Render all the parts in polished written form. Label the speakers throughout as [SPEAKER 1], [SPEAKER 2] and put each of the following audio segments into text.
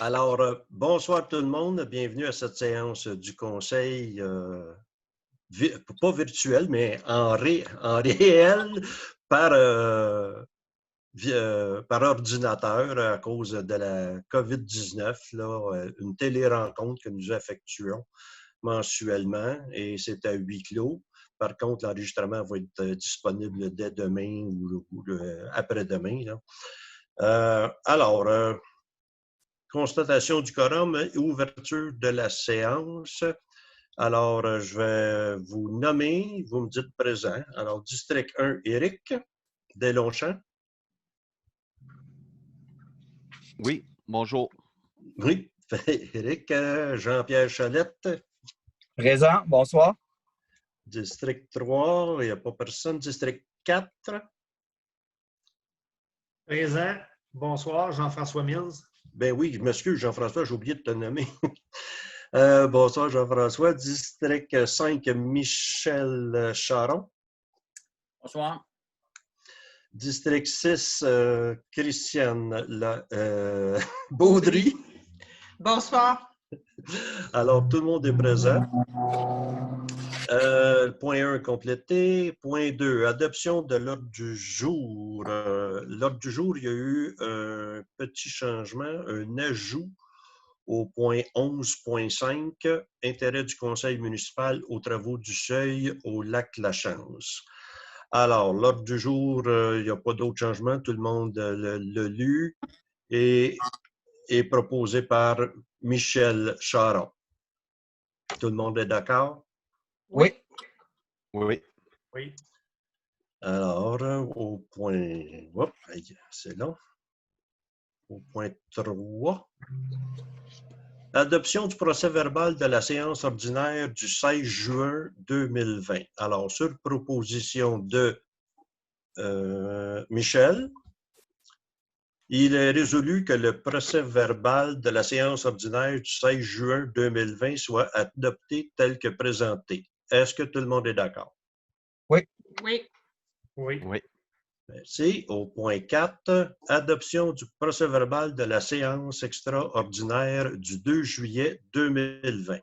[SPEAKER 1] Alors, bonsoir tout le monde. Bienvenue à cette séance du conseil, pas virtuel, mais en réel par, par ordinateur à cause de la COVID-19, une télérencontre que nous effectuons mensuellement et c'est à huis clos. Par contre, l'enregistrement va être disponible dès demain ou après-demain. Constatation du quorum et ouverture de la séance. Alors, je vais vous nommer, vous me dites présent. Alors, district 1, Éric Deslongchamps.
[SPEAKER 2] Oui, bonjour.
[SPEAKER 1] Oui, Éric. Jean-Pierre Chalette.
[SPEAKER 3] Présent, bonsoir.
[SPEAKER 1] District 3, il n'y a pas personne. District 4.
[SPEAKER 4] Présent. Bonsoir, Jean-François Mills.
[SPEAKER 1] Ben oui, je m'excuse, Jean-François, j'ai oublié de te nommer. Bonsoir, Jean-François. District 5, Michel Charon.
[SPEAKER 5] Bonsoir.
[SPEAKER 1] District 6, Christiane Baudry.
[SPEAKER 6] Bonsoir.
[SPEAKER 1] Alors, tout le monde est présent. Point 1 complété. Point 2, adoption de l'ordre du jour. L'ordre du jour, il y a eu un petit changement, un ajout au point 11.5, intérêt du conseil municipal aux travaux du seuil au lac La Chance. Alors, l'ordre du jour, il n'y a pas d'autre changement. Tout le monde l'a lu et est proposé par Michel Charon. Tout le monde est d'accord?
[SPEAKER 3] Oui.
[SPEAKER 2] Oui.
[SPEAKER 4] Oui.
[SPEAKER 1] Alors, au point... Hop, c'est long. Au point 3. Adoption du procès-verbal de la séance ordinaire du 16 juin 2020. Alors, sur proposition de Michel, il est résolu que le procès-verbal de la séance ordinaire du 16 juin 2020 soit adopté tel que présenté. Est-ce que tout le monde est d'accord?
[SPEAKER 3] Oui.
[SPEAKER 6] Oui.
[SPEAKER 4] Oui.
[SPEAKER 2] Oui.
[SPEAKER 1] Merci. Au point 4, adoption du procès-verbal de la séance extraordinaire du 2 juillet 2020.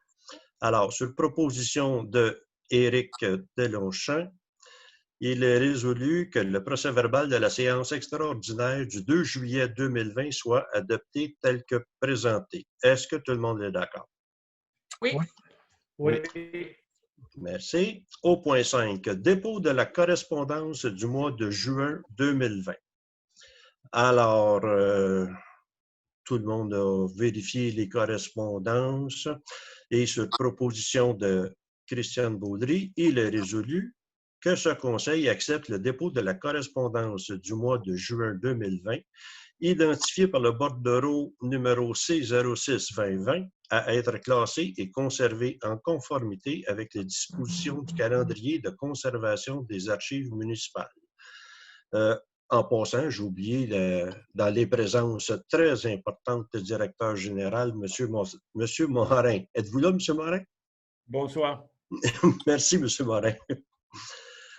[SPEAKER 1] Alors, sur proposition de Éric Deslongchamps, il est résolu que le procès-verbal de la séance extraordinaire du 2 juillet 2020 soit adopté tel que présenté. Est-ce que tout le monde est d'accord?
[SPEAKER 6] Oui.
[SPEAKER 4] Oui.
[SPEAKER 1] Merci. Au point 5, dépôt de la correspondance du mois de juin 2020. Alors, tout le monde a vérifié les correspondances et sur proposition de Christiane Baudry, il est résolu que ce conseil accepte le dépôt de la correspondance du mois de juin 2020, identifié par le bordereau numéro C06-2020, à être classé et conservé en conformité avec les dispositions du calendrier de conservation des archives municipales. En passant, j'ai oublié dans les présences très importantes du directeur général, M. Morin. Êtes-vous là, M. Morin?
[SPEAKER 4] Bonsoir.
[SPEAKER 1] Merci, M. Morin.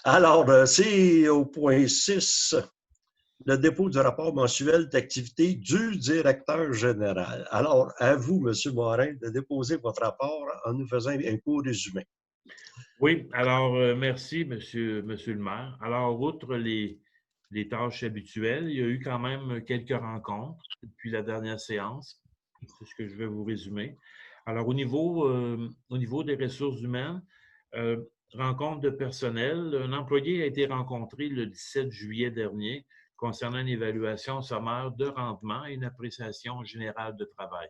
[SPEAKER 1] Alors, c'est au point 6, le dépôt du rapport mensuel d'activité du directeur général. Alors, à vous, M. Morin, de déposer votre rapport en nous faisant un court résumé.
[SPEAKER 7] Oui, alors merci, monsieur le maire. Alors, outre les tâches habituelles, il y a eu quand même quelques rencontres depuis la dernière séance. C'est ce que je vais vous résumer. Alors, au niveau des ressources humaines, rencontre de personnel, un employé a été rencontré le 17 juillet dernier concernant une évaluation sommaire de rendement et une appréciation générale de travail.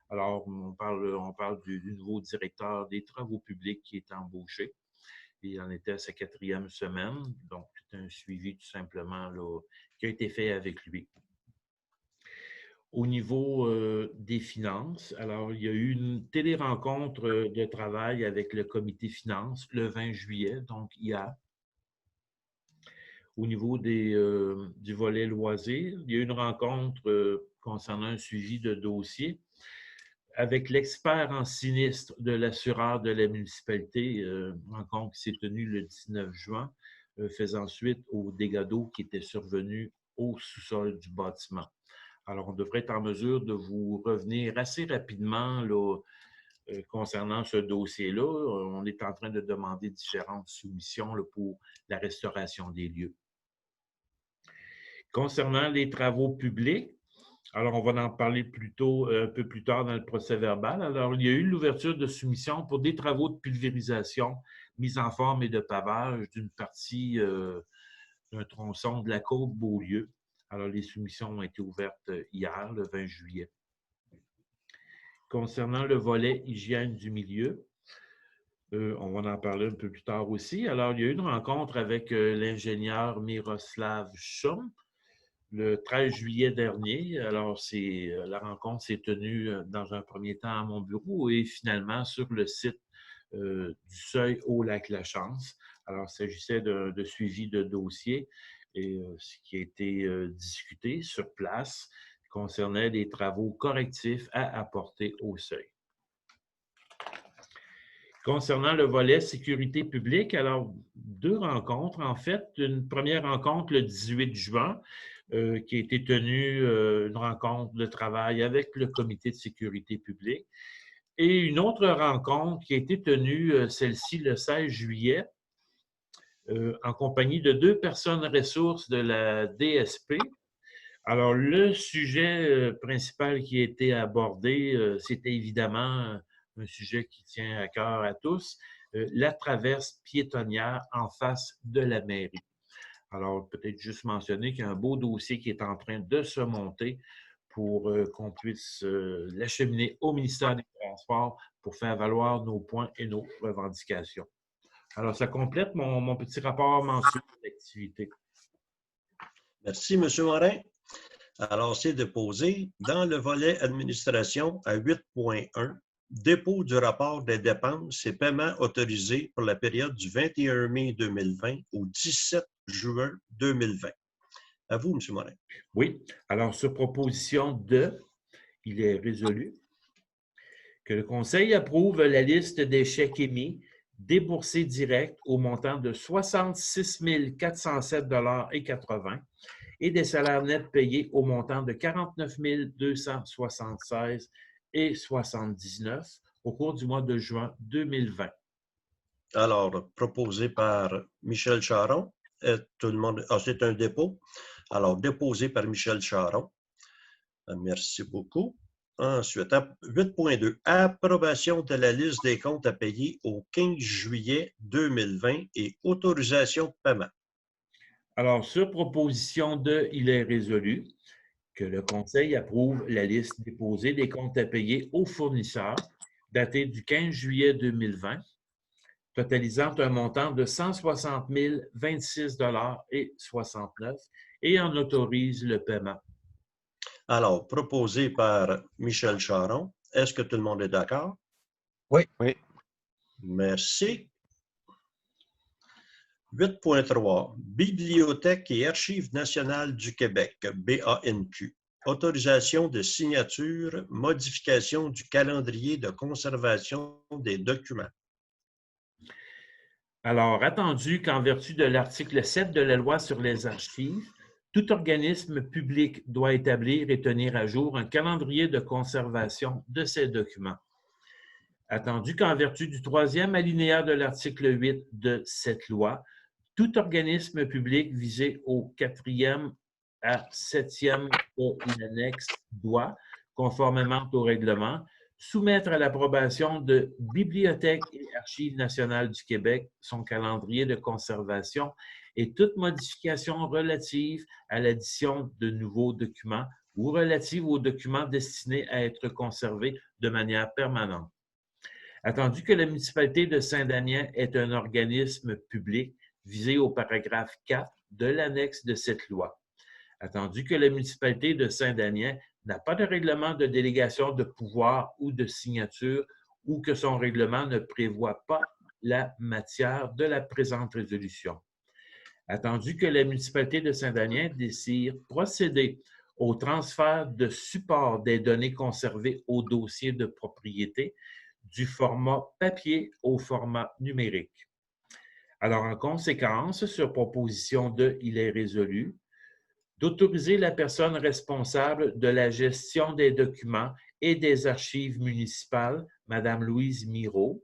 [SPEAKER 7] Alors, on parle du nouveau directeur des travaux publics qui est embauché. Il en était à sa 4e semaine. Donc, c'est un suivi tout simplement là, qui a été fait avec lui. Au niveau des finances, alors, il y a eu une télérencontre de travail avec le comité finances le 20 juillet, donc hier. Au niveau du volet loisirs, il y a eu une rencontre concernant un suivi de dossier avec l'expert en sinistre de l'assureur de la municipalité, rencontre qui s'est tenue le 19 juin, faisant suite aux dégâts d'eau qui étaient survenus au sous-sol du bâtiment. Alors, on devrait être en mesure de vous revenir assez rapidement là, concernant ce dossier-là. On est en train de demander différentes soumissions là, pour la restauration des lieux. Concernant les travaux publics, alors on va en parler un peu plus tard dans le procès-verbal. Alors, il y a eu l'ouverture de soumission pour des travaux de pulvérisation, mise en forme et de pavage d'une partie d'un tronçon de la côte Beaulieu. Alors, les soumissions ont été ouvertes hier, le 20 juillet. Concernant le volet hygiène du milieu, on va en parler un peu plus tard aussi. Alors, il y a eu une rencontre avec l'ingénieur Miroslav Schum le 13 juillet dernier. Alors, la rencontre s'est tenue dans un premier temps à mon bureau et finalement sur le site du Seuil au Lac-La-Chance. Alors, il s'agissait de suivi de dossier et ce qui a été discuté sur place concernait des travaux correctifs à apporter au Seuil. Concernant le volet sécurité publique, alors 2 rencontres en fait. Une première rencontre le 18 juin qui a été tenue, une rencontre de travail avec le comité de sécurité publique. Et une autre rencontre qui a été tenue, celle-ci le 16 juillet, en compagnie de 2 personnes ressources de la DSP. Alors, le sujet principal qui a été abordé, c'était évidemment un sujet qui tient à cœur à tous, la traverse piétonnière en face de la mairie. Alors, peut-être juste mentionner qu'il y a un beau dossier qui est en train de se monter pour qu'on puisse l'acheminer au ministère des Transports pour faire valoir nos points et nos revendications. Alors, ça complète mon petit rapport mensuel d'activité.
[SPEAKER 1] Merci, M. Morin. Alors, c'est déposé dans le volet administration à 8.1, dépôt du rapport des dépenses et paiements autorisés pour la période du 21 mai 2020 au 17 juin 2020. À vous, M. Morin.
[SPEAKER 7] Oui. Alors, sur proposition de, il est résolu que le Conseil approuve la liste des chèques émis déboursés directs au montant de 66 407,80 $ et des salaires nets payés au montant de 49 276,79 $ au cours du mois de juin 2020.
[SPEAKER 1] Alors, proposé par Michel Charon. Tout le monde. C'est un dépôt. Alors, déposé par Michel Charon. Merci beaucoup. Ensuite, 8.2. Approbation de la liste des comptes à payer au 15 juillet 2020 et autorisation de paiement.
[SPEAKER 7] Alors, sur proposition de, il est résolu que le Conseil approuve la liste déposée des comptes à payer aux fournisseurs datée du 15 juillet 2020, totalisant un montant de 160 026,69 $ et en autorise le paiement.
[SPEAKER 1] Alors, proposé par Michel Charon. Est-ce que tout le monde est d'accord?
[SPEAKER 3] Oui.
[SPEAKER 2] Oui.
[SPEAKER 1] Merci. 8.3. Bibliothèque et Archives nationales du Québec, BANQ. Autorisation de signature, modification du calendrier de conservation des documents.
[SPEAKER 7] Alors, attendu qu'en vertu de l'article 7 de la Loi sur les archives, tout organisme public doit établir et tenir à jour un calendrier de conservation de ces documents. Attendu qu'en vertu du 3e alinéa de l'article 8 de cette loi, tout organisme public visé au 4e à 7e de l'annexe doit, conformément au règlement, soumettre à l'approbation de Bibliothèque et Archives nationales du Québec son calendrier de conservation et toute modification relative à l'addition de nouveaux documents ou relative aux documents destinés à être conservés de manière permanente. Attendu que la municipalité de Saint-Damien est un organisme public visé au paragraphe 4 de l'annexe de cette loi. Attendu que la municipalité de Saint-Damien n'a pas de règlement de délégation de pouvoir ou de signature ou que son règlement ne prévoit pas la matière de la présente résolution. Attendu que la municipalité de Saint-Damien désire procéder au transfert de support des données conservées au dossier de propriété du format papier au format numérique. Alors, en conséquence, sur proposition de, il est résolu d'autoriser la personne responsable de la gestion des documents et des archives municipales, Mme Louise Mirault,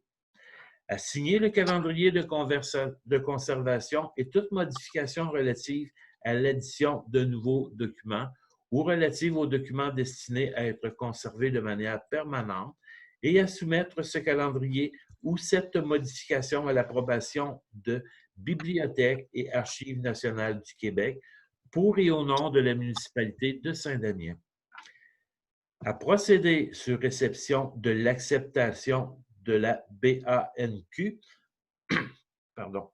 [SPEAKER 7] à signer le calendrier de conservation et toute modification relative à l'édition de nouveaux documents ou relative aux documents destinés à être conservés de manière permanente et à soumettre ce calendrier ou cette modification à l'approbation de Bibliothèque et Archives nationales du Québec pour et au nom de la municipalité de Saint-Damien. À procéder sur réception de l'acceptation de la BANQ, pardon,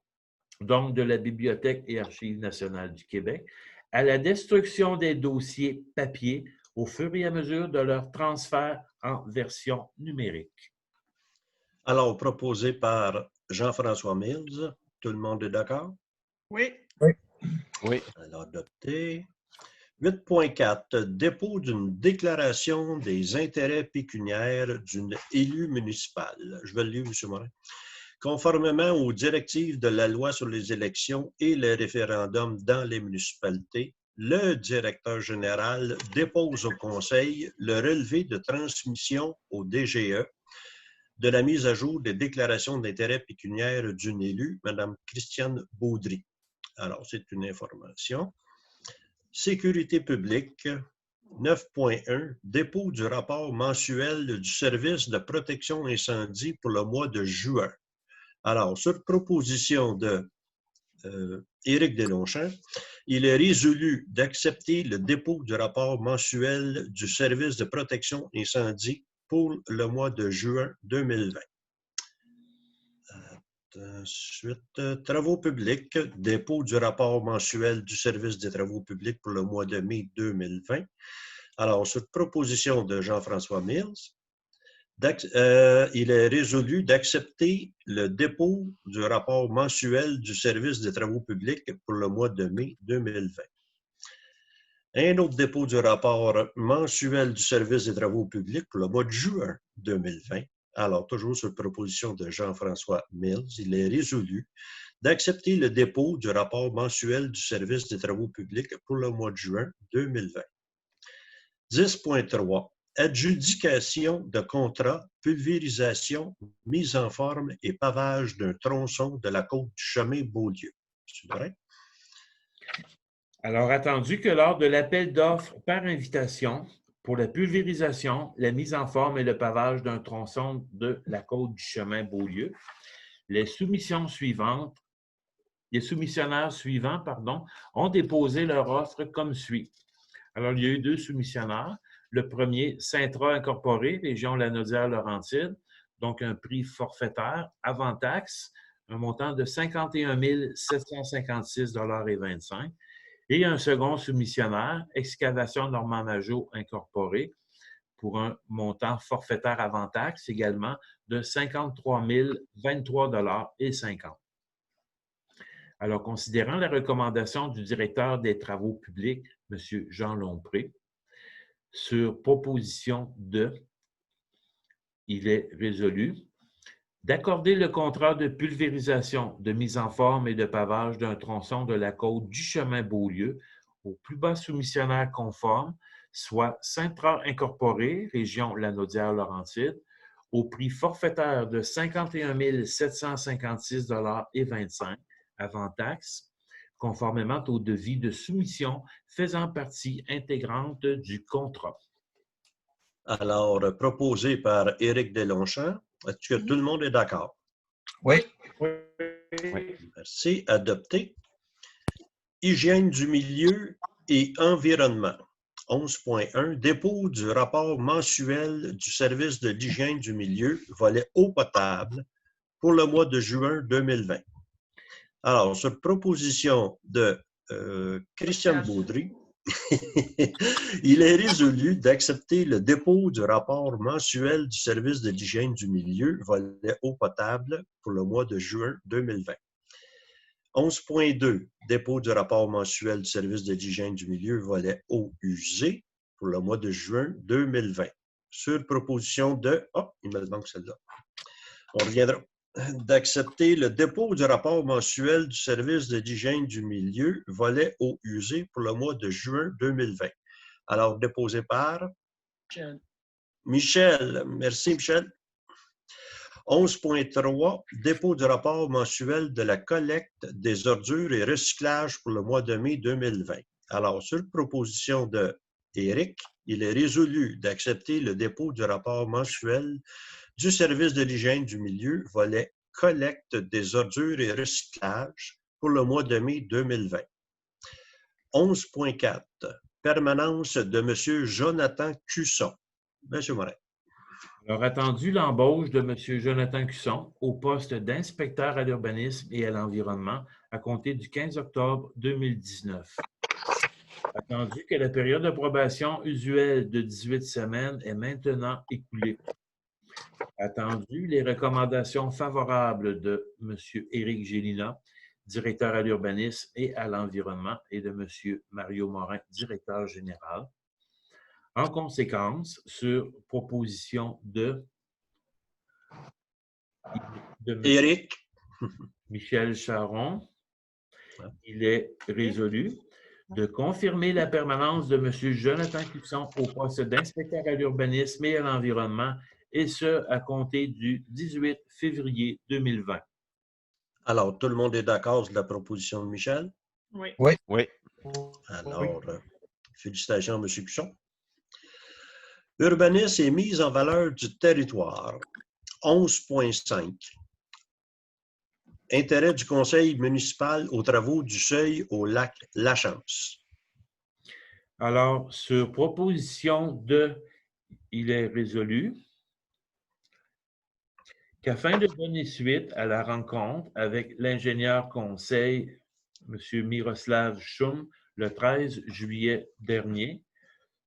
[SPEAKER 7] donc de la Bibliothèque et Archives nationales du Québec, à la destruction des dossiers papier au fur et à mesure de leur transfert en version numérique.
[SPEAKER 1] Alors, proposé par Jean-François Mills. Tout le monde est d'accord?
[SPEAKER 6] Oui.
[SPEAKER 2] Oui.
[SPEAKER 1] Alors, adopté. 8.4. Dépôt d'une déclaration des intérêts pécuniaires d'une élue municipale. Je vais le lire, M. Morin. Conformément aux directives de la loi sur les élections et les référendums dans les municipalités, le directeur général dépose au Conseil le relevé de transmission au DGE de la mise à jour des déclarations d'intérêt pécuniaire d'une élue, Mme Christiane Baudry. Alors, c'est une information. Sécurité publique, 9.1, dépôt du rapport mensuel du service de protection incendie pour le mois de juin. Alors, sur proposition de Éric Deslongchamps, il est résolu d'accepter le dépôt du rapport mensuel du service de protection incendie pour le mois de juin 2020. Ensuite, travaux publics, dépôt du rapport mensuel du service des travaux publics pour le mois de mai 2020. Alors, sur proposition de Jean-François Mills, il est résolu d'accepter le dépôt du rapport mensuel du service des travaux publics pour le mois de mai 2020. Un autre dépôt du rapport mensuel du service des travaux publics pour le mois de juin 2020. Alors, toujours sur proposition de Jean-François Mills, il est résolu d'accepter le dépôt du rapport mensuel du service des travaux publics pour le mois de juin 2020. 10.3. Adjudication de contrat, pulvérisation, mise en forme et pavage d'un tronçon de la côte du chemin Beaulieu. C'est vrai?
[SPEAKER 7] Alors, attendu que lors de l'appel d'offres par invitation pour la pulvérisation, la mise en forme et le pavage d'un tronçon de la côte du chemin Beaulieu, les soumissionnaires suivants, ont déposé leur offre comme suit. Alors, il y a eu 2 soumissionnaires. Le premier, Sintra Incorporé, région Lanaudière-Laurentide, donc un prix forfaitaire avant taxe, un montant de 51 756,25 $. Et un second soumissionnaire, Excavation Normand Majot Incorporé, pour un montant forfaitaire avant taxe également de 53 023,50 $. Alors, considérant la recommandation du directeur des travaux publics, M. Jean Lompré, sur proposition de, il est résolu d'accorder le contrat de pulvérisation, de mise en forme et de pavage d'un tronçon de la côte du chemin Beaulieu au plus bas soumissionnaire conforme, soit Sintra Incorporé, région Lanaudière-Laurentide, au prix forfaitaire de 51 756,25 $ avant taxe, conformément au devis de soumission faisant partie intégrante du contrat.
[SPEAKER 1] Alors, proposé par Éric Deslongchamps. Est-ce que tout le monde est d'accord?
[SPEAKER 3] Oui.
[SPEAKER 4] Oui.
[SPEAKER 1] Merci. Adopté. Hygiène du milieu et environnement. 11.1. Dépôt du rapport mensuel du service de l'hygiène du milieu, volet eau potable, pour le mois de juin 2020. Alors, sur proposition de Christiane Baudry, il est résolu d'accepter le dépôt du rapport mensuel du service de l'hygiène du milieu, volet eau potable, pour le mois de juin 2020. 11.2. Dépôt du rapport mensuel du service de l'hygiène du milieu, volet eau usée, pour le mois de juin 2020. Sur proposition de... Oh, il me manque celle-là. On reviendra. d'accepter le dépôt du rapport mensuel du service de l'hygiène du milieu, volet eaux usées pour le mois de juin 2020. Alors, déposé par Michel. Merci, Michel. 11.3, dépôt du rapport mensuel de la collecte des ordures et recyclage pour le mois de mai 2020. Alors, sur proposition d'Éric, il est résolu d'accepter le dépôt du rapport mensuel du service de l'hygiène du milieu, volet collecte des ordures et recyclage pour le mois de mai 2020. 11.4, permanence de M. Jonathan Cusson. M. Morin.
[SPEAKER 7] Alors, attendu l'embauche de M. Jonathan Cusson au poste d'inspecteur à l'urbanisme et à l'environnement à compter du 15 octobre 2019. Attendu que la période de probation usuelle de 18 semaines est maintenant écoulée. Attendu les recommandations favorables de M. Éric Gélina, directeur à l'urbanisme et à l'environnement, et de M. Mario Morin, directeur général. En conséquence, sur proposition de
[SPEAKER 1] Éric.
[SPEAKER 7] Michel Charron, il est résolu de confirmer la permanence de M. Jonathan Cusson au poste d'inspecteur à l'urbanisme et à l'environnement, et ce, à compter du 18 février 2020.
[SPEAKER 1] Alors, tout le monde est d'accord sur la proposition de Michel?
[SPEAKER 6] Oui.
[SPEAKER 3] Oui.
[SPEAKER 2] Oui.
[SPEAKER 1] Alors, félicitations, M. Cusson. Urbanisme et mise en valeur du territoire. 11.5. Intérêt du conseil municipal aux travaux du seuil au lac Lachance.
[SPEAKER 7] Alors, sur proposition de, il est résolu qu'afin de donner suite à la rencontre avec l'ingénieur conseil, M. Miroslav Schum, le 13 juillet dernier,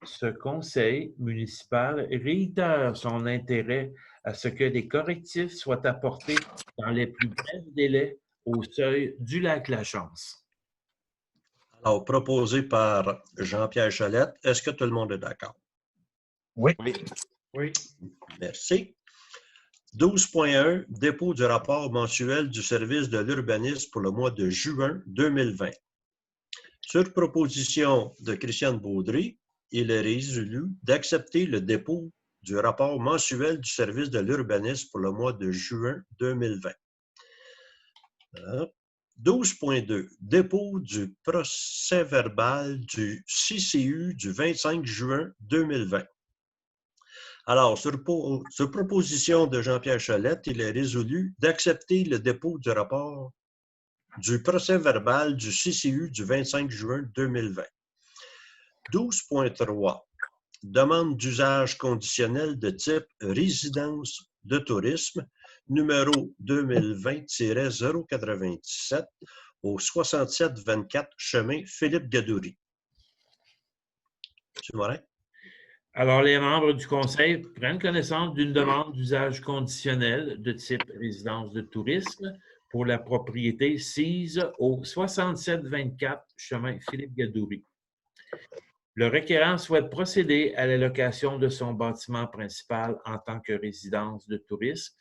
[SPEAKER 7] ce conseil municipal réitère son intérêt à ce que des correctifs soient apportés dans les plus brefs délais au seuil du lac Lachance.
[SPEAKER 1] Alors, proposé par Jean-Pierre Cholette. Est-ce que tout le monde est d'accord?
[SPEAKER 3] Oui.
[SPEAKER 2] Oui.
[SPEAKER 4] Oui.
[SPEAKER 1] Merci. 12.1, dépôt du rapport mensuel du service de l'urbanisme pour le mois de juin 2020. Sur proposition de Christiane Baudry, il est résolu d'accepter le dépôt du rapport mensuel du service de l'urbanisme pour le mois de juin 2020. 12.2, dépôt du procès-verbal du CCU du 25 juin 2020. Alors, sur proposition de Jean-Pierre Cholette, il est résolu d'accepter le dépôt du rapport du procès-verbal du CCU du 25 juin 2020. 12.3, demande d'usage conditionnel de type résidence de tourisme, numéro 2020-097 au 6724 chemin Philippe Gadoury. M. Morin.
[SPEAKER 7] Alors, les membres du conseil prennent connaissance d'une demande d'usage conditionnel de type résidence de tourisme pour la propriété sise au 6724 chemin Philippe Gadoury. Le requérant souhaite procéder à la location de son bâtiment principal en tant que résidence de tourisme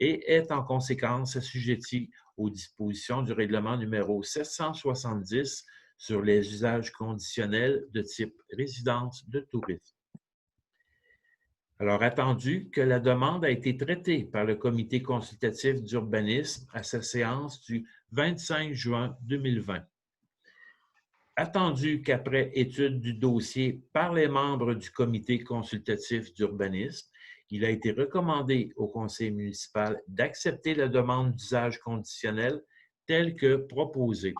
[SPEAKER 7] et est en conséquence assujetti aux dispositions du règlement numéro 770 sur les usages conditionnels de type résidence de tourisme. Alors, attendu que la demande a été traitée par le comité consultatif d'urbanisme à sa séance du 25 juin 2020. Attendu qu'après étude du dossier par les membres du comité consultatif d'urbanisme, il a été recommandé au conseil municipal d'accepter la demande d'usage conditionnel telle que proposée.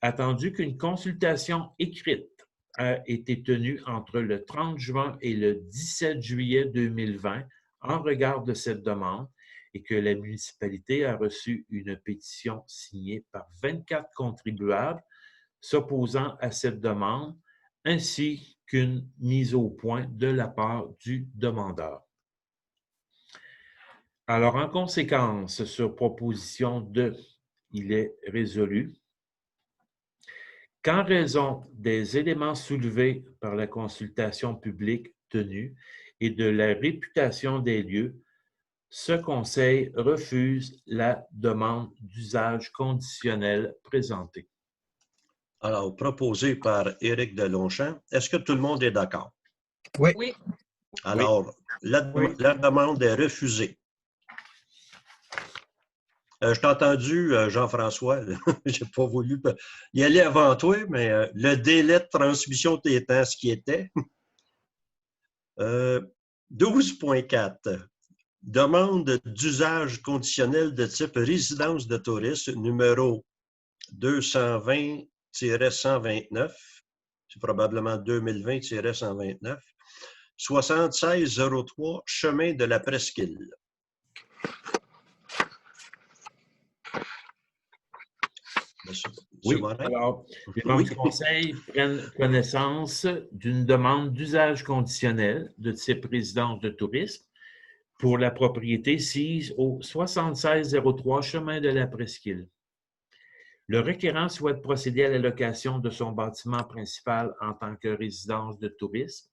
[SPEAKER 7] Attendu qu'une consultation écrite a été tenue entre le 30 juin et le 17 juillet 2020 en regard de cette demande et que la municipalité a reçu une pétition signée par 24 contribuables s'opposant à cette demande, ainsi qu'une mise au point de la part du demandeur. Alors, en conséquence, sur proposition de, il est résolu qu'en raison des éléments soulevés par la consultation publique tenue et de la réputation des lieux, Ce conseil refuse la demande d'usage conditionnel présentée.
[SPEAKER 1] Alors, proposé par Éric Delonchamp. Est-ce que tout le monde est d'accord?
[SPEAKER 3] Oui.
[SPEAKER 6] Oui.
[SPEAKER 1] Alors, la
[SPEAKER 4] Oui.
[SPEAKER 1] demande est refusée. Je t'ai entendu, Jean-François, j'ai pas voulu y aller avant toi, mais le délai de transmission étant ce qui était. 12.4. Demande d'usage conditionnel de type résidence de tourisme numéro 220-129. C'est probablement 2020-129. 7603 chemin de la Presqu'île.
[SPEAKER 7] Oui,
[SPEAKER 1] Morin?
[SPEAKER 7] alors, les membres
[SPEAKER 1] Oui.
[SPEAKER 7] du Conseil prennent connaissance d'une demande d'usage conditionnel de type résidence de tourisme pour la propriété sise au 7603 chemin de la Presqu'île. Le requérant souhaite procéder à la location de son bâtiment principal en tant que résidence de tourisme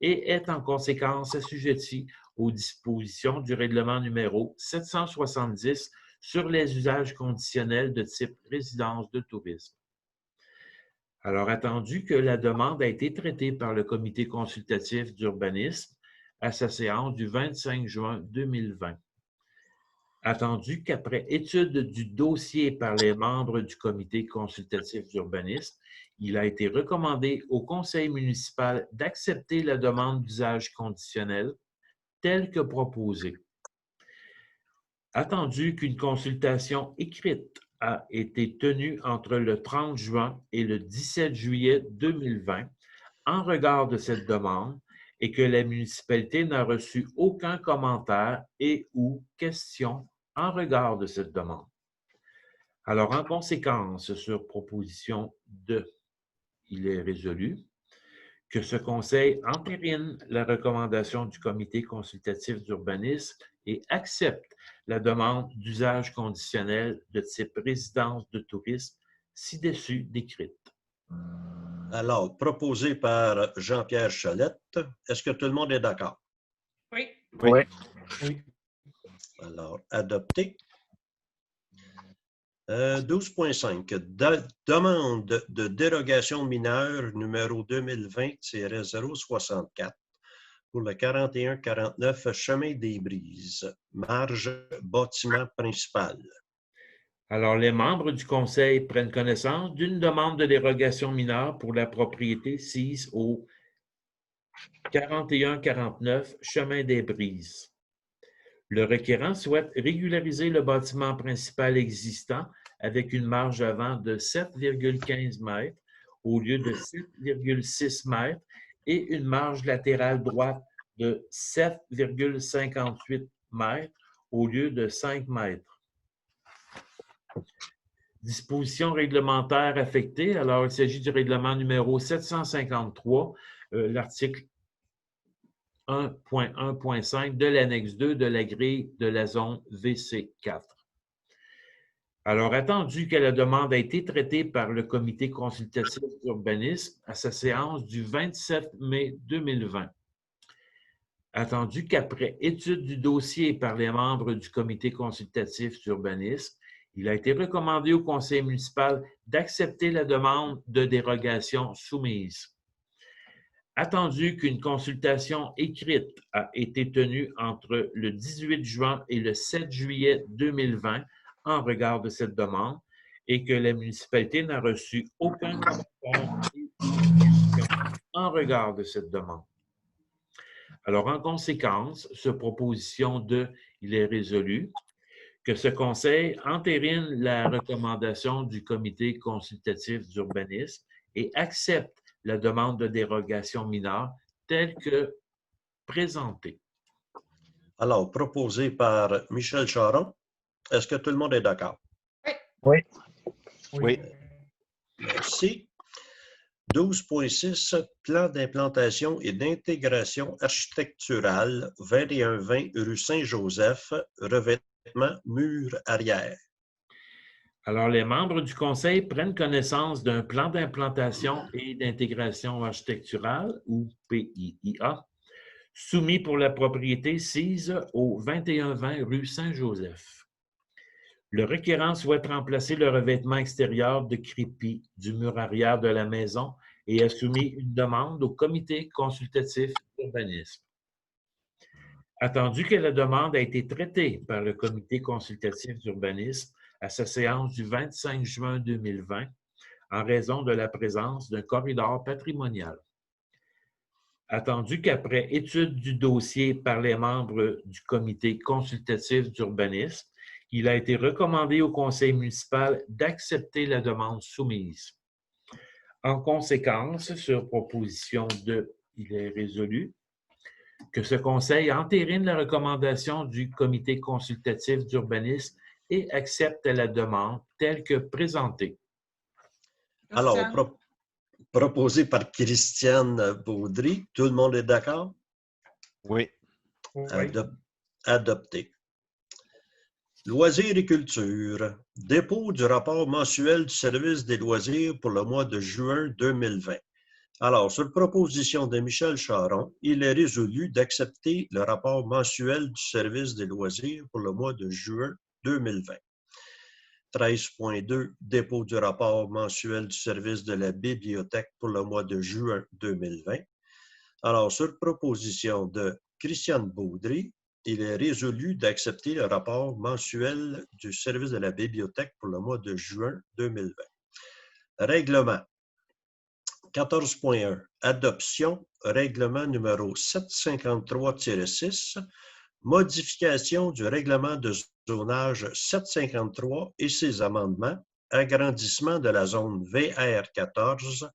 [SPEAKER 7] et est en conséquence assujetti aux dispositions du règlement numéro 770 sur les usages conditionnels de type résidence de tourisme. Alors, attendu que la demande a été traitée par le Comité consultatif d'urbanisme à sa séance du 25 juin 2020. Attendu qu'après étude du dossier par les membres du Comité consultatif d'urbanisme, il a été recommandé au Conseil municipal d'accepter la demande d'usage conditionnel telle que proposée. Attendu qu'une consultation écrite a été tenue entre le 30 juin et le 17 juillet 2020 en regard de cette demande et que la municipalité n'a reçu aucun commentaire et ou question en regard de cette demande. Alors, en conséquence, sur proposition de, il est résolu que ce conseil entérine la recommandation du Comité consultatif d'urbanisme et accepte la demande d'usage conditionnel de type résidence de tourisme ci-dessus décrite.
[SPEAKER 1] Alors, proposé par Jean-Pierre Cholette. Est-ce que tout le monde est d'accord?
[SPEAKER 6] Oui.
[SPEAKER 3] Oui.
[SPEAKER 4] Oui.
[SPEAKER 1] Alors, adopté. 12.5. Demande de dérogation mineure numéro 2020-064 pour le 4149 chemin des Brises, marge bâtiment principal.
[SPEAKER 7] Alors, les membres du Conseil prennent connaissance d'une demande de dérogation mineure pour la propriété sise au 4149 chemin des Brises. Le requérant souhaite régulariser le bâtiment principal existant avec une marge avant de 7,15 mètres au lieu de 7,6 mètres et une marge latérale droite de 7,58 mètres au lieu de 5 mètres. Dispositions réglementaires affectées. Alors, il s'agit du règlement numéro 753, l'article 1.1.5 de l'annexe 2 de la grille de la zone VC4. Alors, attendu que la demande a été traitée par le Comité consultatif d'urbanisme à sa séance du 27 mai 2020. Attendu qu'après étude du dossier par les membres du Comité consultatif d'urbanisme, il a été recommandé au Conseil municipal d'accepter la demande de dérogation soumise. Attendu qu'une consultation écrite a été tenue entre le 18 juin et le 7 juillet 2020 en regard de cette demande et que la municipalité n'a reçu aucun commentaire en regard de cette demande. Alors, en conséquence, sur proposition de, il est résolu que ce conseil entérine la recommandation du Comité consultatif d'urbanisme et accepte la demande de dérogation mineure telle que présentée.
[SPEAKER 1] Alors, proposé par Michel Charon. Est-ce que tout le monde est d'accord?
[SPEAKER 3] Oui.
[SPEAKER 2] Oui.
[SPEAKER 1] Merci. 12.6. Plan d'implantation et d'intégration architecturale 2120 rue Saint-Joseph, revêtement mur arrière.
[SPEAKER 7] Alors, les membres du Conseil prennent connaissance d'un plan d'implantation et d'intégration architecturale, ou PIIA, soumis pour la propriété sise au 2120 rue Saint-Joseph. Le requérant souhaite remplacer le revêtement extérieur de crépi du mur arrière de la maison et a soumis une demande au comité consultatif d'urbanisme. Attendu que la demande a été traitée par le comité consultatif d'urbanisme à sa séance du 25 juin 2020 en raison de la présence d'un corridor patrimonial. Attendu qu'après étude du dossier par les membres du comité consultatif d'urbanisme, il a été recommandé au conseil municipal d'accepter la demande soumise. En conséquence, sur proposition de, il est résolu que ce conseil entérine la recommandation du comité consultatif d'urbanisme et accepte la demande telle que présentée.
[SPEAKER 1] Alors,
[SPEAKER 6] Christiane?
[SPEAKER 1] proposé par Christiane Baudry. Tout le monde est d'accord?
[SPEAKER 2] Oui.
[SPEAKER 4] Oui.
[SPEAKER 1] Adopté. Loisirs et culture. Dépôt du rapport mensuel du service des loisirs pour le mois de juin 2020. Alors, sur proposition de Michel Charon, il est résolu d'accepter le rapport mensuel du service des loisirs pour le mois de juin 2020. 13.2, dépôt du rapport mensuel du service de la bibliothèque pour le mois de juin 2020. Alors, sur proposition de Christiane Baudry, il est résolu d'accepter le rapport mensuel du service de la bibliothèque pour le mois de juin 2020. Règlement. 14.1. Adoption, règlement numéro 753-6, modification du règlement de zonage 753 et ses amendements, agrandissement de la zone VR14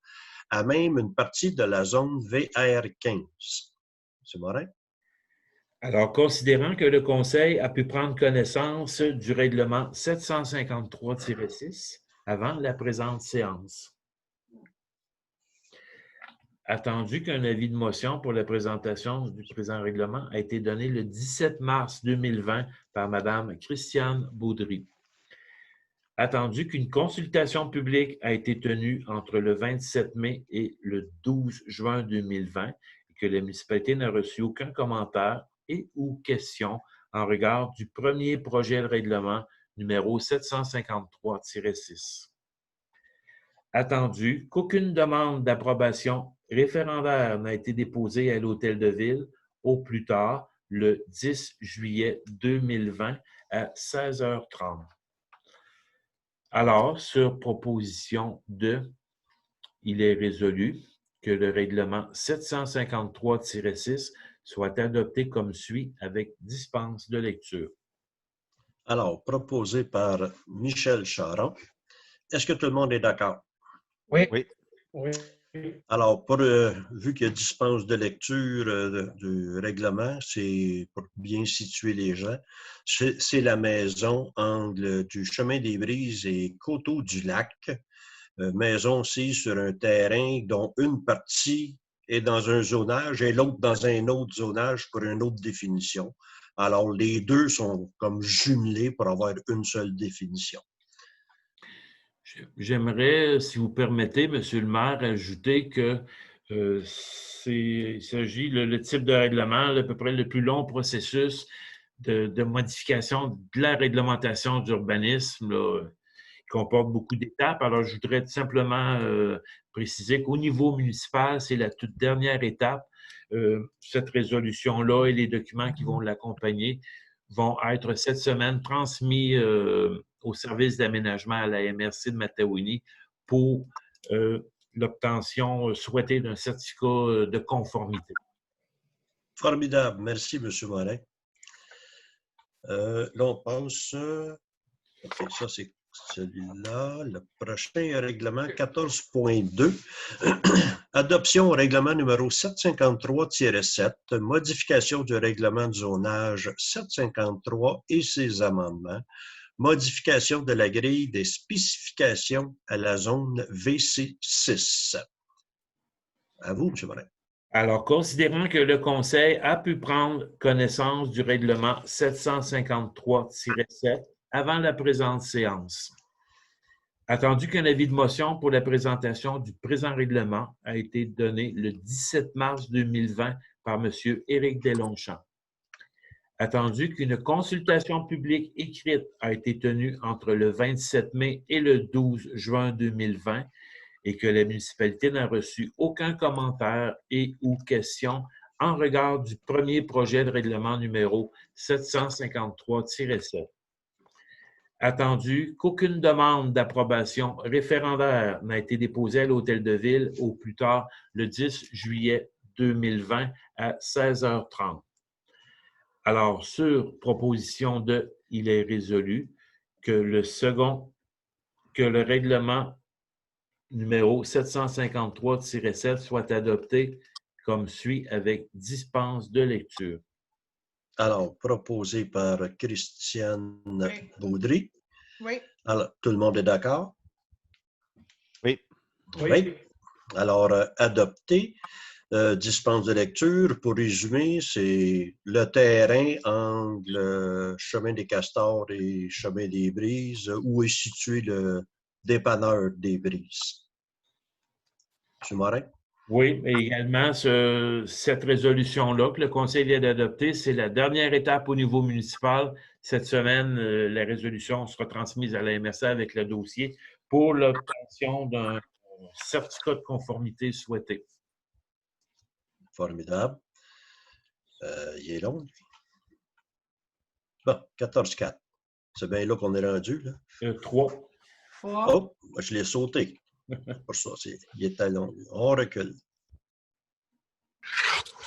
[SPEAKER 1] à même une partie de la zone VR15. M. Morin?
[SPEAKER 7] Alors, considérant que le Conseil a pu prendre connaissance du règlement 753-6 avant la présente séance. Attendu qu'un avis de motion pour la présentation du présent règlement a été donné le 17 mars 2020 par Mme Christiane Baudry. Attendu qu'une consultation publique a été tenue entre le 27 mai et le 12 juin 2020 et que la municipalité n'a reçu aucun commentaire et ou question en regard du premier projet de règlement numéro 753-6. Attendu qu'aucune demande d'approbation référendaire n'a été déposée à l'Hôtel de Ville au plus tard le 10 juillet 2020 à 16h30. Alors, sur proposition de, il est résolu que le règlement 753-6 soit adopté comme suit avec dispense de lecture.
[SPEAKER 1] Alors, proposé par Michel Charon. Est-ce que tout le monde est d'accord?
[SPEAKER 3] Oui.
[SPEAKER 2] Oui.
[SPEAKER 4] Oui.
[SPEAKER 1] Alors, vu qu'il y a dispense de lecture du règlement, c'est pour bien situer les gens, c'est la maison angle du Chemin des Brises et Coteau du Lac. Maison aussi sur un terrain dont une partie est dans un zonage et l'autre dans un autre zonage pour une autre définition. Alors, les deux sont comme jumelés pour avoir une seule définition.
[SPEAKER 7] J'aimerais, si vous permettez, M. le maire, ajouter que il s'agit le type de règlement, à peu près le plus long processus de modification de la réglementation d'urbanisme, qui comporte beaucoup d'étapes. Alors, je voudrais tout simplement préciser qu'au niveau municipal, c'est la toute dernière étape. Cette résolution-là et les documents qui vont l'accompagner vont être cette semaine transmis au service d'aménagement à la MRC de Mataouini pour l'obtention souhaitée d'un certificat de conformité.
[SPEAKER 1] Formidable. Merci, M. Morin. Là, on passe... OK, ça, c'est celui-là. Le prochain règlement 14.2. Adoption au règlement numéro 753-7, modification du règlement de zonage 753 et ses amendements, modification de la grille des spécifications à la zone VC6. À vous, M. Morin.
[SPEAKER 7] Alors, considérant que le Conseil a pu prendre connaissance du règlement 753-7 avant la présente séance, attendu qu'un avis de motion pour la présentation du présent règlement a été donné le 17 mars 2020 par M. Éric Deslongchamps. Attendu qu'une consultation publique écrite a été tenue entre le 27 mai et le 12 juin 2020 et que la municipalité n'a reçu aucun commentaire et ou question en regard du premier projet de règlement numéro 753-7. Attendu qu'aucune demande d'approbation référendaire n'a été déposée à l'Hôtel de Ville au plus tard le 10 juillet 2020 à 16h30. Alors, sur proposition de, il est résolu que le règlement numéro 753-7 soit adopté comme suit avec dispense de lecture.
[SPEAKER 1] Alors, proposé par Christiane Baudry.
[SPEAKER 6] Oui.
[SPEAKER 1] Alors, tout le monde est d'accord?
[SPEAKER 2] Oui.
[SPEAKER 1] Oui. Alors, adopté. Dispense de lecture. Pour résumer, c'est le terrain entre le chemin des Castors et chemin des Brises, où est situé le dépanneur des Brises. M. Morin?
[SPEAKER 7] Oui, mais également, cette résolution-là que le Conseil vient d'adopter, c'est la dernière étape au niveau municipal. Cette semaine, la résolution sera transmise à la MRC avec le dossier pour l'obtention d'un certificat de conformité souhaité.
[SPEAKER 1] Formidable. Il est long. Bon, 14-4. C'est bien là qu'on est rendu. Là.
[SPEAKER 7] 3.
[SPEAKER 1] Oh, moi, je l'ai sauté. Pour ça, il était long. On recule.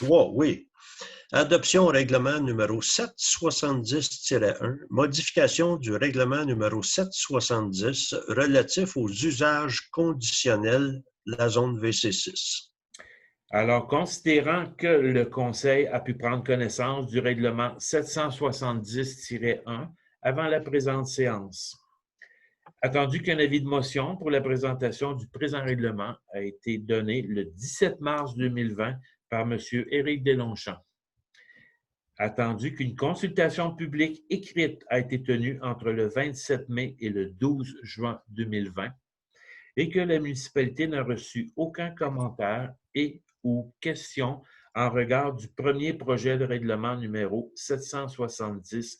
[SPEAKER 1] 3, oui. Adoption au règlement numéro 770-1, modification du règlement numéro 770 relatif aux usages conditionnels de la zone VC6.
[SPEAKER 7] Alors, considérant que le Conseil a pu prendre connaissance du règlement 770-1 avant la présente séance, attendu qu'un avis de motion pour la présentation du présent règlement a été donné le 17 mars 2020 par M. Éric Deslongchamps, attendu qu'une consultation publique écrite a été tenue entre le 27 mai et le 12 juin 2020 et que la municipalité n'a reçu aucun commentaire et ou question en regard du premier projet de règlement numéro 770-1.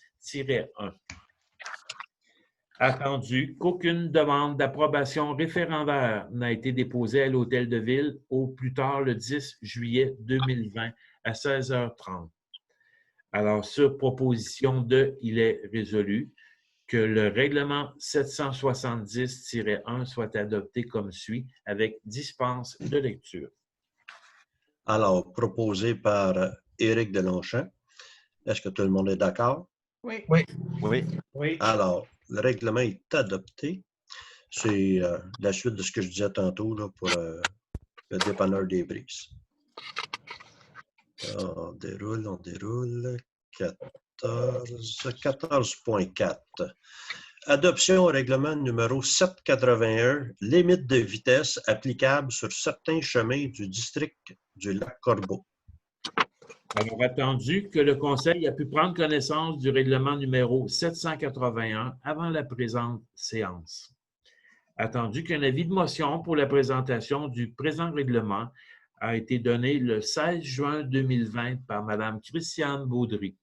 [SPEAKER 7] Attendu qu'aucune demande d'approbation référendaire n'a été déposée à l'Hôtel de Ville au plus tard le 10 juillet 2020 à 16h30. Alors, sur proposition de, il est résolu que le règlement 770-1 soit adopté comme suit avec dispense de lecture.
[SPEAKER 1] Alors, proposé par Éric Deslongchamps. Est-ce que tout le monde est d'accord?
[SPEAKER 6] Oui.
[SPEAKER 3] Oui.
[SPEAKER 2] Oui.
[SPEAKER 4] Oui.
[SPEAKER 1] Alors, le règlement est adopté. C'est la suite de ce que je disais tantôt là, pour le dépanneur des Brises. On déroule. 14.4. Adoption au règlement numéro 781, limite de vitesse applicable sur certains chemins du district du Lac-Corbeau.
[SPEAKER 7] Alors, attendu que le Conseil a pu prendre connaissance du règlement numéro 781 avant la présente séance. Attendu qu'un avis de motion pour la présentation du présent règlement a été donné le 16 juin 2020 par Mme Christiane Baudry.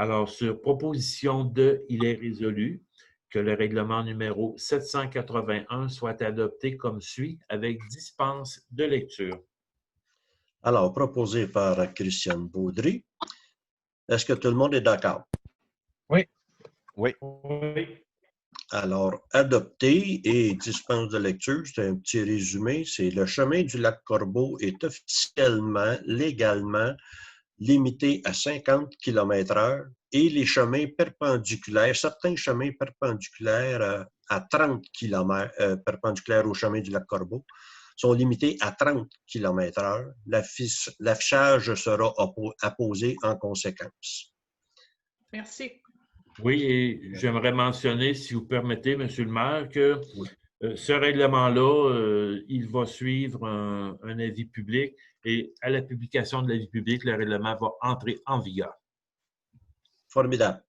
[SPEAKER 7] Alors, sur proposition de, il est résolu que le règlement numéro 781 soit adopté comme suit avec dispense de lecture.
[SPEAKER 1] Alors, proposé par Christiane Baudry. Est-ce que tout le monde est d'accord?
[SPEAKER 2] Oui.
[SPEAKER 4] Oui.
[SPEAKER 1] Alors, adopté et dispense de lecture, c'est un petit résumé. C'est le chemin du Lac-Corbeau est officiellement, légalement, limité à 50 km/h et les chemins perpendiculaires, certains chemins perpendiculaires à 30 km, perpendiculaires au chemin du Lac-Corbeau, sont limités à 30 km/h. L'affichage sera apposé en conséquence.
[SPEAKER 6] Merci.
[SPEAKER 7] Oui, et j'aimerais mentionner, si vous permettez, M. le maire, que ce règlement-là, il va suivre un avis public et à la publication de l'avis public, le règlement va entrer en vigueur.
[SPEAKER 1] Formidable.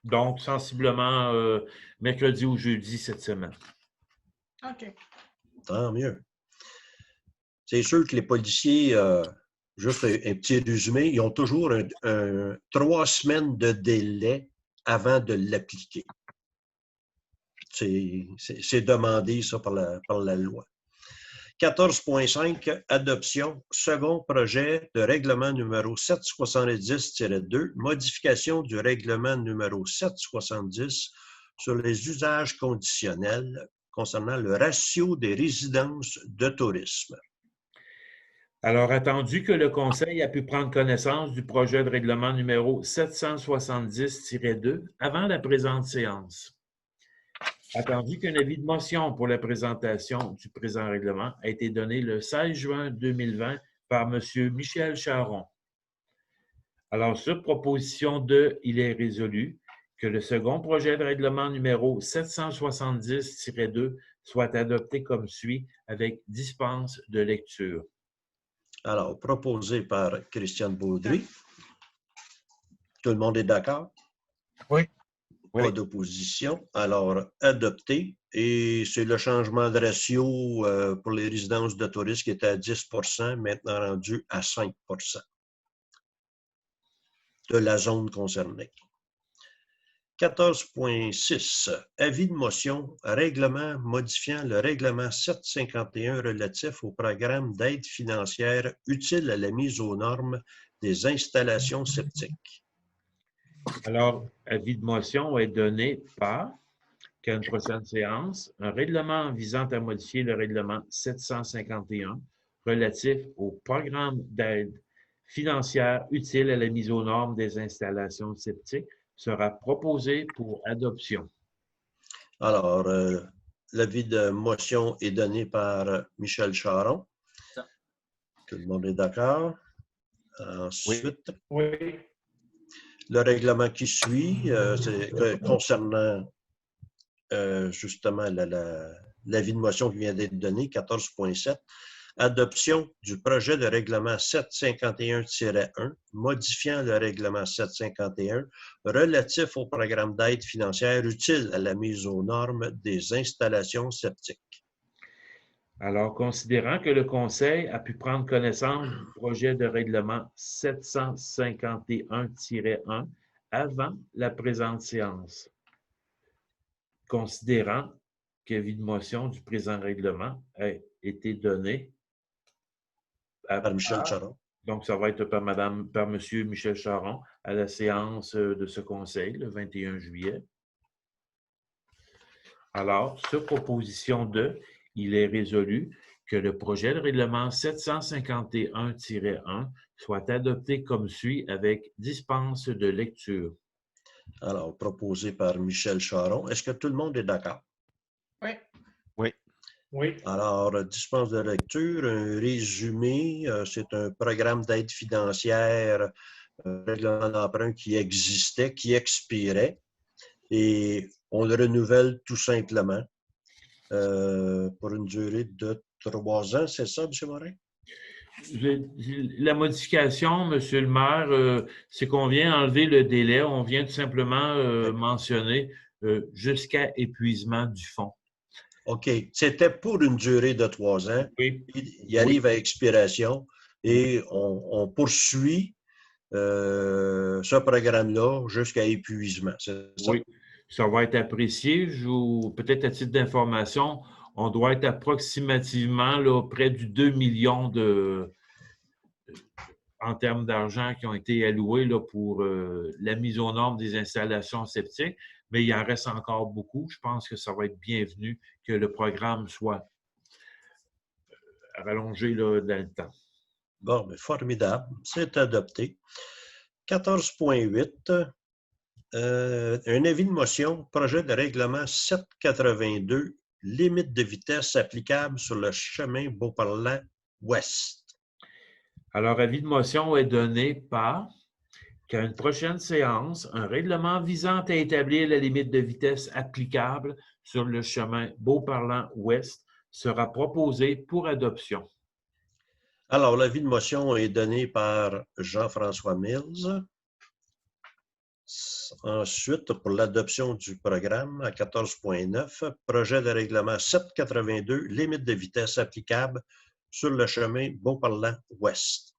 [SPEAKER 7] Donc, sensiblement, mercredi ou jeudi cette semaine.
[SPEAKER 6] OK.
[SPEAKER 1] Tant mieux. C'est sûr que les policiers juste un petit résumé, ils ont toujours 3 semaines de délai avant de l'appliquer. C'est demandé, ça, par la loi. 14.5, adoption, second projet de règlement numéro 770-2, modification du règlement numéro 770 sur les usages conditionnels concernant le ratio des résidences de tourisme.
[SPEAKER 7] Alors, attendu que le Conseil a pu prendre connaissance du projet de règlement numéro 770-2 avant la présente séance. Attendu qu'un avis de motion pour la présentation du présent règlement a été donné le 16 juin 2020 par M. Michel Charron. Alors, sur proposition de, il est résolu que le second projet de règlement numéro 770-2 soit adopté comme suit avec dispense de lecture.
[SPEAKER 1] Alors, proposé par Christiane Baudry. Tout le monde est d'accord?
[SPEAKER 3] Oui.
[SPEAKER 1] Pas d'opposition. Alors, adopté. Et c'est le changement de ratio pour les résidences de tourisme qui était à 10 %, maintenant rendu à 5 % de la zone concernée. 14.6. Avis de motion, règlement modifiant le règlement 751 relatif au programme d'aide financière utile à la mise aux normes des installations septiques.
[SPEAKER 7] Alors, avis de motion est donné par, qu'à une prochaine séance, un règlement visant à modifier le règlement 751 relatif au programme d'aide financière utile à la mise aux normes des installations septiques sera proposé pour adoption.
[SPEAKER 1] Alors, l'avis de motion est donné par Michel Charron. Tout le monde est d'accord? Ensuite,
[SPEAKER 4] Oui.
[SPEAKER 1] le règlement qui suit, c'est concernant justement l'avis de motion qui vient d'être donné, 14.7. Adoption du projet de règlement 751-1, modifiant le règlement 751 relatif au programme d'aide financière utile à la mise aux normes des installations septiques.
[SPEAKER 7] Alors, considérant que le Conseil a pu prendre connaissance du projet de règlement 751-1 avant la présente séance, considérant qu'avis de motion du présent règlement a été donné
[SPEAKER 1] Par Michel Charron.
[SPEAKER 7] Donc, ça va être par M. Michel Charron à la séance de ce Conseil, le 21 juillet. Alors, sur proposition de, il est résolu que le projet de règlement 751-1 soit adopté comme suit avec dispense de lecture.
[SPEAKER 1] Alors, proposé par Michel Charron. Est-ce que tout le monde est d'accord?
[SPEAKER 6] Oui.
[SPEAKER 2] Oui.
[SPEAKER 4] Oui.
[SPEAKER 1] Alors, dispense de lecture, un résumé, c'est un programme d'aide financière, un règlement d'emprunt qui existait, qui expirait, et on le renouvelle tout simplement pour une durée de 3 ans, c'est ça, M. Morin?
[SPEAKER 7] La modification, M. le maire, c'est qu'on vient enlever le délai. On vient tout simplement mentionner jusqu'à épuisement du fonds.
[SPEAKER 1] OK. C'était pour une durée de 3 ans.
[SPEAKER 7] Oui.
[SPEAKER 1] Il arrive à expiration et on poursuit ce programme-là jusqu'à épuisement. C'est ça?
[SPEAKER 7] Oui. Ça va être apprécié. Peut-être à titre d'information, on doit être approximativement là, près du 2 millions en termes d'argent qui ont été alloués là, pour la mise aux normes des installations septiques, mais il en reste encore beaucoup. Je pense que ça va être bienvenu que le programme soit rallongé là, dans le temps.
[SPEAKER 1] Bon, mais formidable. C'est adopté. 14.8. Un avis de motion, projet de règlement 782, limite de vitesse applicable sur le chemin Beauparlin Ouest.
[SPEAKER 7] Alors, avis de motion est donné par qu'à une prochaine séance, un règlement visant à établir la limite de vitesse applicable sur le chemin Beauparlin Ouest sera proposé pour adoption.
[SPEAKER 1] Alors, l'avis de motion est donné par Jean-François Mills. Ensuite, pour l'adoption du programme à 14.9, projet de règlement 782, limite de vitesse applicable sur le chemin Beauparlin Ouest.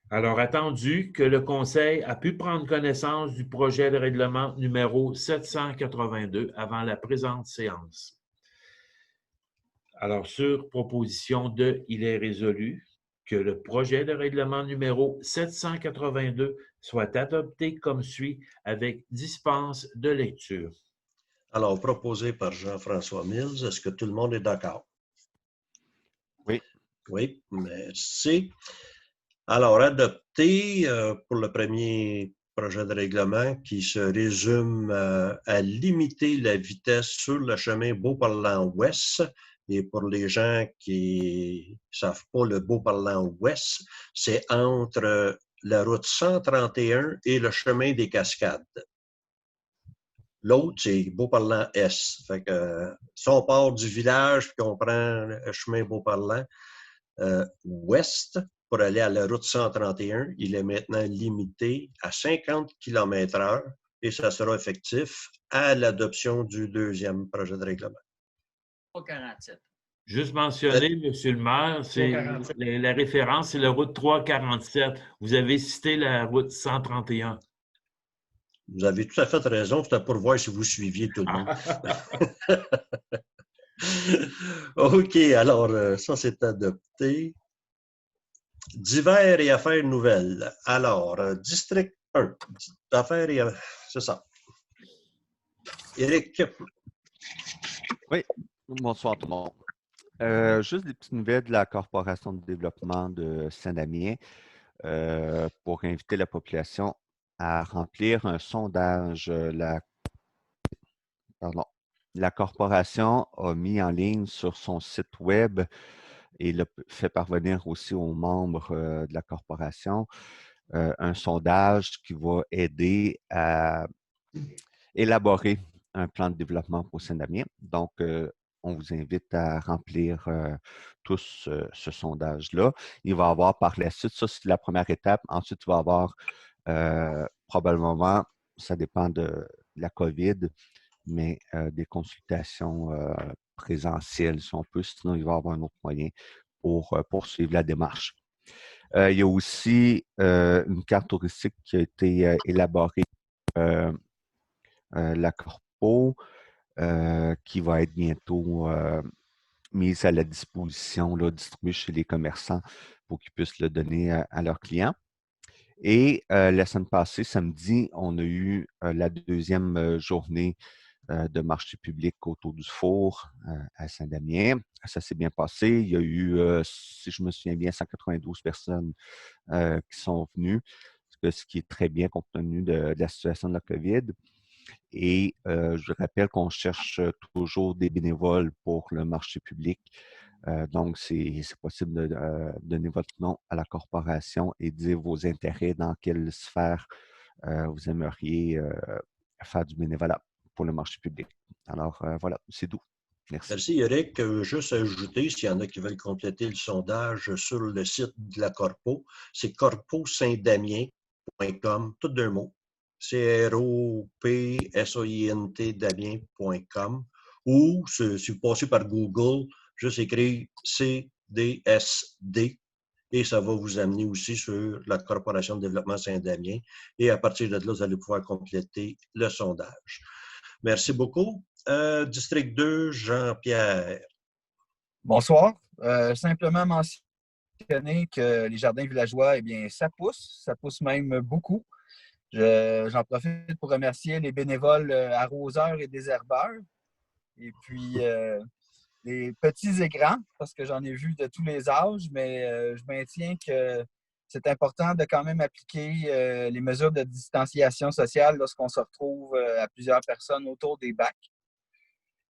[SPEAKER 7] Alors, attendu que le Conseil a pu prendre connaissance du projet de règlement numéro 782 avant la présente séance. Alors, sur proposition de, il est résolu que le projet de règlement numéro 782 soit adopté comme suit avec dispense de lecture.
[SPEAKER 1] Alors, proposé par Jean-François Mills, est-ce que tout le monde est d'accord?
[SPEAKER 2] Oui.
[SPEAKER 1] Oui, merci. Alors, adopté pour le premier projet de règlement qui se résume à limiter la vitesse sur le chemin Beauparlant-Ouest. Et pour les gens qui ne savent pas le Beauparlant-Ouest, c'est entre la route 131 et le chemin des Cascades. L'autre, c'est Beauparlant-Est. Fait que si on part du village et qu'on prend le chemin Beauparlant ouest pour aller à la route 131, il est maintenant limité à 50 km/h et ça sera effectif à l'adoption du deuxième projet de règlement.
[SPEAKER 5] 347.
[SPEAKER 7] Juste mentionner, M. le maire, c'est
[SPEAKER 4] 347.
[SPEAKER 7] la référence, c'est la route 347. Vous avez cité la route 131.
[SPEAKER 1] Vous avez tout à fait raison. C'était pour voir si vous suiviez tout le monde. OK, alors, ça, c'est adopté. Divers et affaires nouvelles. Alors, district 1. Affaires et... C'est ça. Éric.
[SPEAKER 2] Oui, bonsoir tout le monde. Juste des petites nouvelles de la Corporation de développement de Saint-Damien pour inviter la population à remplir un sondage. La corporation a mis en ligne sur son site web et le fait parvenir aussi aux membres de la corporation un sondage qui va aider à élaborer un plan de développement pour Saint-Damien. Donc, on vous invite à remplir tous ce sondage-là. Il va y avoir par la suite, ça c'est la première étape. Ensuite, il va y avoir probablement, ça dépend de la COVID, mais des consultations présentielles si on peut. Sinon, il va y avoir un autre moyen pour poursuivre la démarche. Il y a aussi une carte touristique qui a été élaborée la Corpo, qui va être bientôt mise à la disposition, là, distribuée chez les commerçants pour qu'ils puissent le donner à leurs clients. Et la semaine passée, samedi, on a eu la deuxième journée de marché public autour du four à Saint-Damien. Ça s'est bien passé. Il y a eu, si je me souviens bien, 192 personnes qui sont venues, ce qui est très bien compte tenu de la situation de la COVID. Et je rappelle qu'on cherche toujours des bénévoles pour le marché public. Donc, c'est possible de donner votre nom à la corporation et dire vos intérêts, dans quelle sphère vous aimeriez faire du bénévolat pour le marché public. Alors, voilà, c'est tout. Merci.
[SPEAKER 1] Merci, Eric. Juste ajouter, s'il y en a qui veulent compléter le sondage sur le site de la Corpo, c'est corposaintdamien.com, tout d'un mot. CROPSAINT Damien.com ou si vous passez par Google, juste écrire CDSD et ça va vous amener aussi sur la Corporation de développement Saint-Damien et à partir de là, vous allez pouvoir compléter le sondage. Merci beaucoup. District 2, Jean-Pierre.
[SPEAKER 3] Bonsoir. Simplement mentionner que les jardins villageois, eh bien, ça pousse même beaucoup. J'en profite pour remercier les bénévoles arroseurs et désherbeurs. Et puis, les petits et grands, parce que j'en ai vu de tous les âges, mais je maintiens que c'est important de quand même appliquer les mesures de distanciation sociale lorsqu'on se retrouve à plusieurs personnes autour des bacs.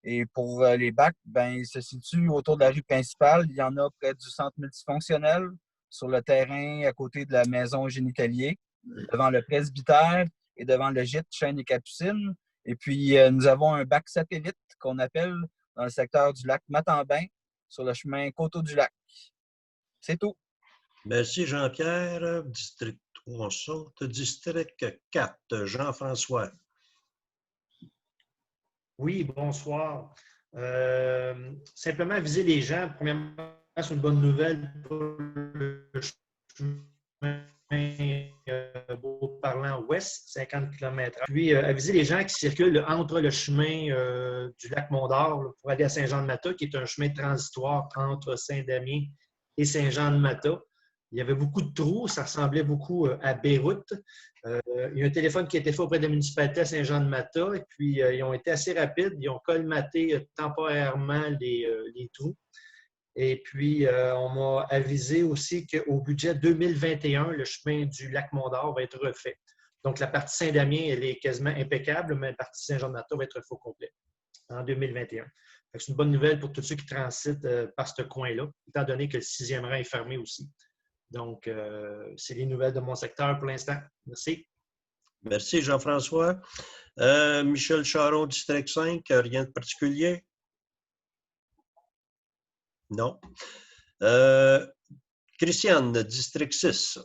[SPEAKER 3] Et pour les bacs, ben, ils se situent autour de la rue principale. Il y en a près du centre multifonctionnel, sur le terrain à côté de la maison génitalier, devant le presbytère et devant le gîte Chêne et Capucine. Et puis, nous avons un bac satellite qu'on appelle dans le secteur du lac Matambin, sur le chemin Coteau-du-Lac. C'est tout.
[SPEAKER 1] Merci, Jean-Pierre. District 3, on saute. District 4, Jean-François.
[SPEAKER 4] Oui, bonsoir. Simplement aviser les gens, premièrement, c'est une bonne nouvelle pour le chemin Beauparlant ouest, 50 km/h. Puis, aviser les gens qui circulent entre le chemin du lac Mont-d'Or là, pour aller à Saint-Jean-de-Mata, qui est un chemin transitoire entre Saint-Damien et Saint-Jean-de-Mata. Il y avait beaucoup de trous, ça ressemblait beaucoup à Beyrouth. Il y a un téléphone qui a été fait auprès de la municipalité à Saint-Jean-de-Mata, et puis ils ont été assez rapides. Ils ont colmaté temporairement les trous. Et puis, on m'a avisé aussi qu'au budget 2021, le chemin du lac Mont-d'Or va être refait. Donc, la partie Saint-Damien, elle est quasiment impeccable, mais la partie Saint-Jean-de-Mata va être refait au complet en 2021. C'est une bonne nouvelle pour tous ceux qui transitent par ce coin-là, étant donné que le 6e rang est fermé aussi. Donc, c'est les nouvelles de mon secteur pour l'instant. Merci.
[SPEAKER 1] Merci, Jean-François. Michel Charon, District 5, rien de particulier? Non. Christiane, District 6.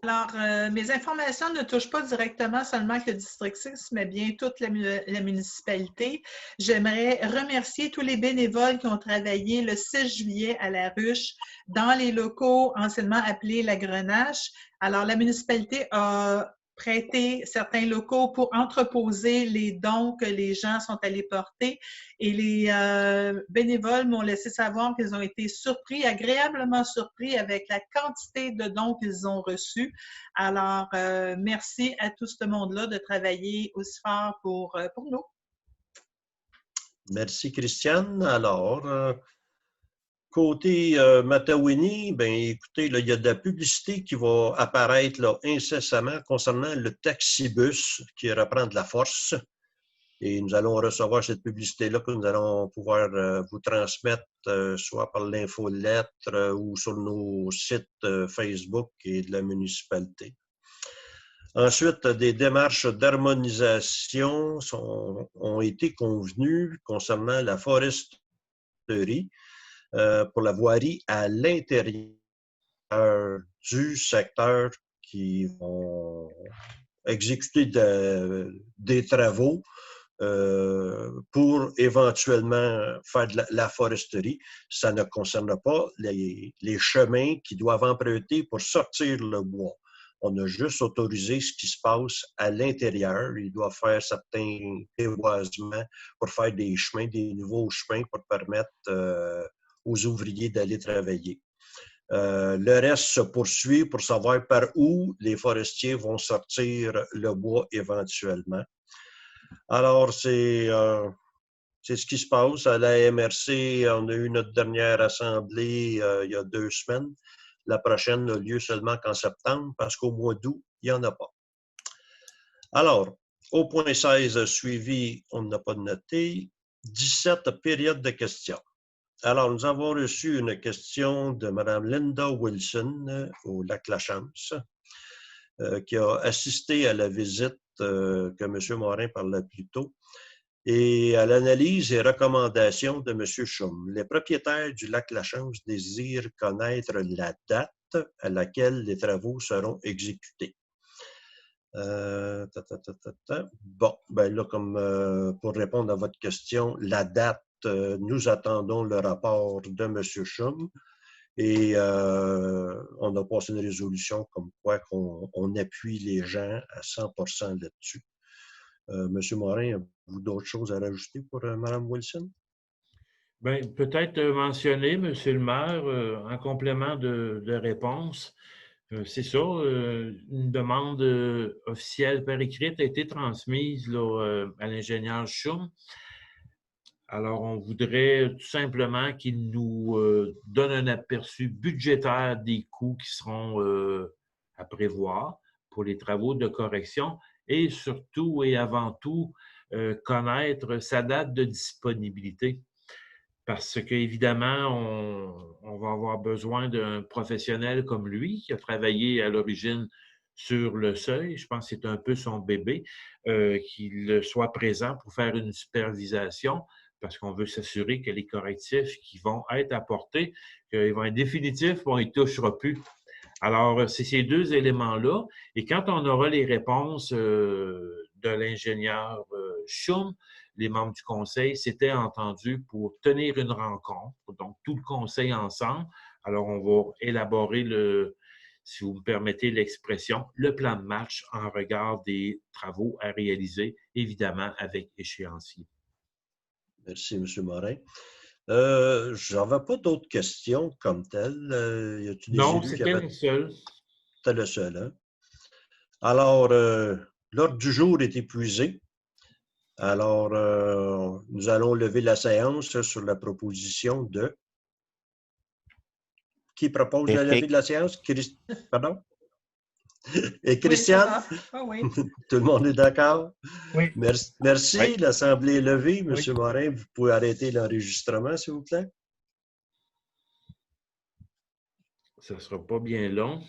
[SPEAKER 6] Alors, mes informations ne touchent pas directement seulement que le District 6, mais bien toute la municipalité. J'aimerais remercier tous les bénévoles qui ont travaillé le 6 juillet à La Ruche dans les locaux anciennement appelés la Grenache. Alors, la municipalité a prêté certains locaux pour entreposer les dons que les gens sont allés porter. Et les bénévoles m'ont laissé savoir qu'ils ont été surpris, agréablement surpris avec la quantité de dons qu'ils ont reçus. Alors, merci à tout ce monde-là de travailler aussi fort pour nous.
[SPEAKER 1] Merci, Christiane. Alors, côté Matawini, bien, écoutez, là, il y a de la publicité qui va apparaître là, incessamment concernant le taxibus qui reprend de la force. Et nous allons recevoir cette publicité-là que nous allons pouvoir vous transmettre soit par l'infolettre ou sur nos sites Facebook et de la municipalité. Ensuite, des démarches d'harmonisation ont été convenues concernant la foresterie pour la voirie à l'intérieur du secteur qui vont exécuter des travaux pour éventuellement faire de la foresterie. Ça ne concerne pas les chemins qui doivent emprunter pour sortir le bois. On a juste autorisé ce qui se passe à l'intérieur. Il doit faire certains déboisements pour faire des chemins, des nouveaux chemins pour permettre aux ouvriers d'aller travailler. Le reste se poursuit pour savoir par où les forestiers vont sortir le bois éventuellement. Alors, c'est ce qui se passe. À la MRC, on a eu notre dernière assemblée il y a 2 semaines. La prochaine n'a lieu seulement qu'en septembre parce qu'au mois d'août, il n'y en a pas. Alors, au point 16, suivi, on n'a pas noté. 17, période de questions. Alors, nous avons reçu une question de Mme Linda Wilson au Lac-La-Chance, qui a assisté à la visite que M. Morin parlait plus tôt, et à l'analyse et recommandations de M. Schum. Les propriétaires du Lac-La-Chance désirent connaître la date à laquelle les travaux seront exécutés. Bon, ben là, comme pour répondre à votre question, la date, nous attendons le rapport de M. Schum et on a passé une résolution comme quoi on appuie les gens à 100% là-dessus. M. Morin, avez-vous d'autres choses à rajouter pour Mme Wilson?
[SPEAKER 7] Bien, peut-être mentionner, M. le maire, en complément de réponse, c'est ça, une demande officielle par écrite a été transmise là, à l'ingénieur Schum. Alors, on voudrait tout simplement qu'il nous donne un aperçu budgétaire des coûts qui seront à prévoir pour les travaux de correction et surtout et avant tout, connaître sa date de disponibilité. Parce qu'évidemment, on va avoir besoin d'un professionnel comme lui qui a travaillé à l'origine sur le seuil. Je pense que c'est un peu son bébé, qu'il soit présent pour faire une supervision parce qu'on veut s'assurer que les correctifs qui vont être apportés, qu'ils vont être définitifs, on ne touchera plus. Alors, c'est ces 2 éléments-là. Et quand on aura les réponses de l'ingénieur Schum, les membres du conseil s'étaient entendus pour tenir une rencontre, donc tout le conseil ensemble. Alors, on va élaborer si vous me permettez l'expression, le plan de match en regard des travaux à réaliser, évidemment avec échéancier.
[SPEAKER 1] Merci, M. Morin. Je n'avais pas d'autres questions comme telles. Y a-t-il des
[SPEAKER 7] Non,
[SPEAKER 1] élus qui
[SPEAKER 7] c'était
[SPEAKER 1] avaient...
[SPEAKER 7] le seul.
[SPEAKER 1] C'était le seul, hein? Alors, l'ordre du jour est épuisé. Alors, nous allons lever la séance sur la proposition de... Qui propose la levée de la séance? Pardon? Et Christiane?
[SPEAKER 6] Oui, oh, oui.
[SPEAKER 1] Tout le monde est d'accord?
[SPEAKER 3] Oui.
[SPEAKER 1] Merci.
[SPEAKER 2] Oui.
[SPEAKER 1] L'Assemblée est levée. M.
[SPEAKER 3] Oui.
[SPEAKER 1] Morin, vous pouvez arrêter l'enregistrement, s'il vous plaît?
[SPEAKER 7] Ça ne sera pas bien long.